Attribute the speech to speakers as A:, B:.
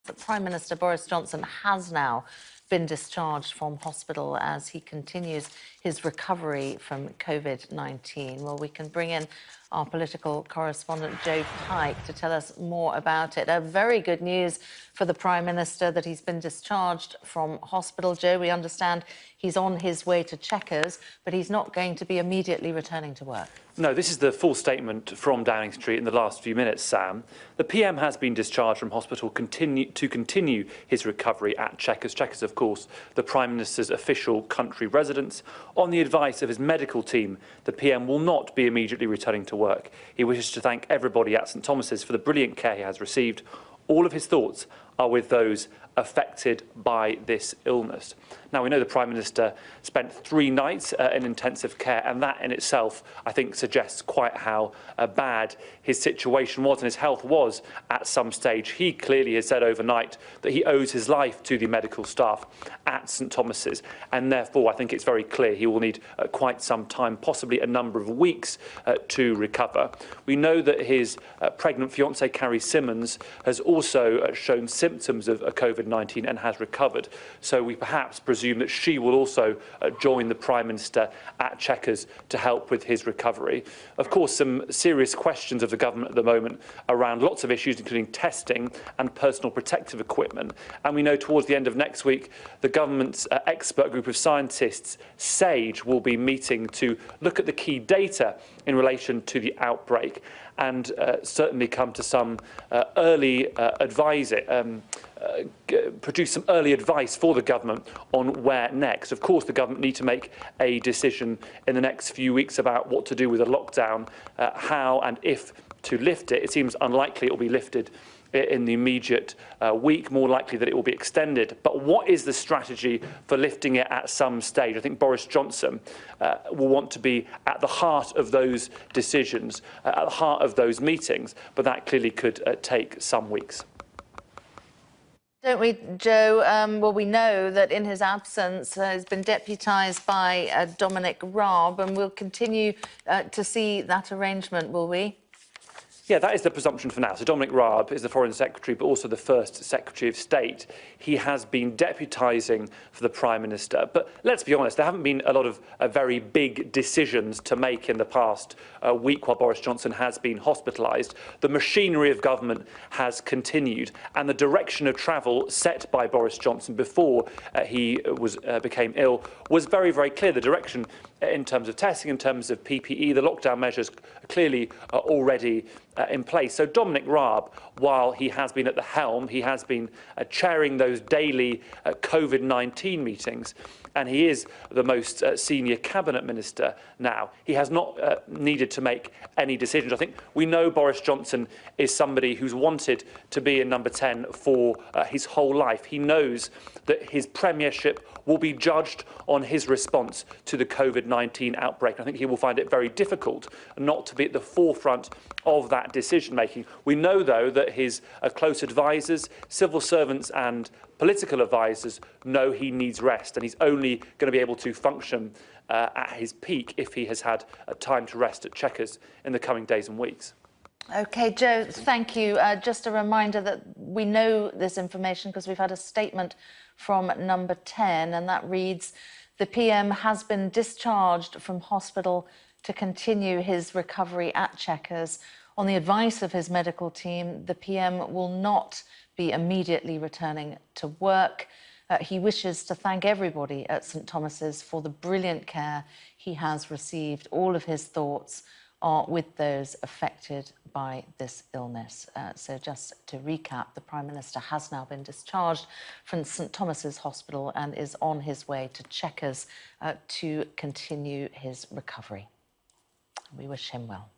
A: that Prime Minister Boris Johnson has now been discharged from hospital as he continues his recovery from COVID-19. Well, we can bring in our political correspondent Joe Pike to tell us more about it. Very good news for the Prime Minister that he's been discharged from hospital. Joe, we understand he's on his way to Chequers, but he's not going to be immediately returning to work.
B: No, this is the full statement from Downing Street in the last few minutes, Sam. The PM has been discharged from hospital to continue his recovery at Chequers. Chequers, of course, the Prime Minister's official country residence. On the advice of his medical team, the PM will not be immediately returning to work. He wishes to thank everybody at St Thomas's for the brilliant care he has received. All of his thoughts are with those affected by this illness. Now, we know the Prime Minister spent 3 nights in intensive care, and that in itself, I think, suggests quite how bad his situation was and his health was at some stage. He clearly has said overnight that he owes his life to the medical staff at St Thomas's, and therefore I think it's very clear he will need quite some time, possibly a number of weeks, to recover. We know that his pregnant fiancée, Carrie Symonds, has also shown symptoms of COVID-19 and has recovered, so we perhaps presume that she will also join the Prime Minister at Chequers to help with his recovery. Of course, some serious questions of the government at the moment around lots of issues, including testing and personal protective equipment. And we know towards the end of next week, the government's expert group of scientists, SAGE, will be meeting to look at the key data in relation to the outbreak and certainly come to some produce some early advice for the government on where next. Of course, the government need to make a decision in the next few weeks about what to do with the lockdown, how and if to lift it. It seems unlikely it will be lifted in the immediate week, more likely that it will be extended. But what is the strategy for lifting it at some stage? I think Boris Johnson will want to be at the heart of those decisions, at the heart of those meetings, but that clearly could take some weeks.
A: Don't we, Joe? Well, we know that in his absence has been deputised by Dominic Raab, and we'll continue to see that arrangement, will we?
B: Yeah, that is the presumption for now. So Dominic Raab is the Foreign Secretary, but also the First Secretary of State. He has been deputising for the Prime Minister. But let's be honest, there haven't been a lot of very big decisions to make in the past week while Boris Johnson has been hospitalised. The machinery of government has continued, and the direction of travel set by Boris Johnson before he became ill was very, very clear. The direction in terms of testing, in terms of PPE, the lockdown measures clearly are already in place. So Dominic Raab, while he has been at the helm, he has been chairing those daily COVID-19 meetings, and he is the most senior cabinet minister now. He has not needed to make any decisions. I think we know Boris Johnson is somebody who's wanted to be in number 10 for his whole life. He knows that his premiership will be judged on his response to the COVID-19 outbreak. I think he will find it very difficult not to be at the forefront of that decision-making. We know, though, that his close advisers, civil servants and political advisers know he needs rest, and he's only going to be able to function at his peak if he has had time to rest at Chequers in the coming days and weeks.
A: OK, Joe, thank you. Just a reminder that we know this information because we've had a statement from number 10, and that reads, the PM has been discharged from hospital to continue his recovery at Chequers. On the advice of his medical team, the PM will not be immediately returning to work. He wishes to thank everybody at St Thomas's for the brilliant care he has received. All of his thoughts are with those affected by this illness. So just to recap, the Prime Minister has now been discharged from St Thomas's Hospital and is on his way to Chequers to continue his recovery. We wish him well.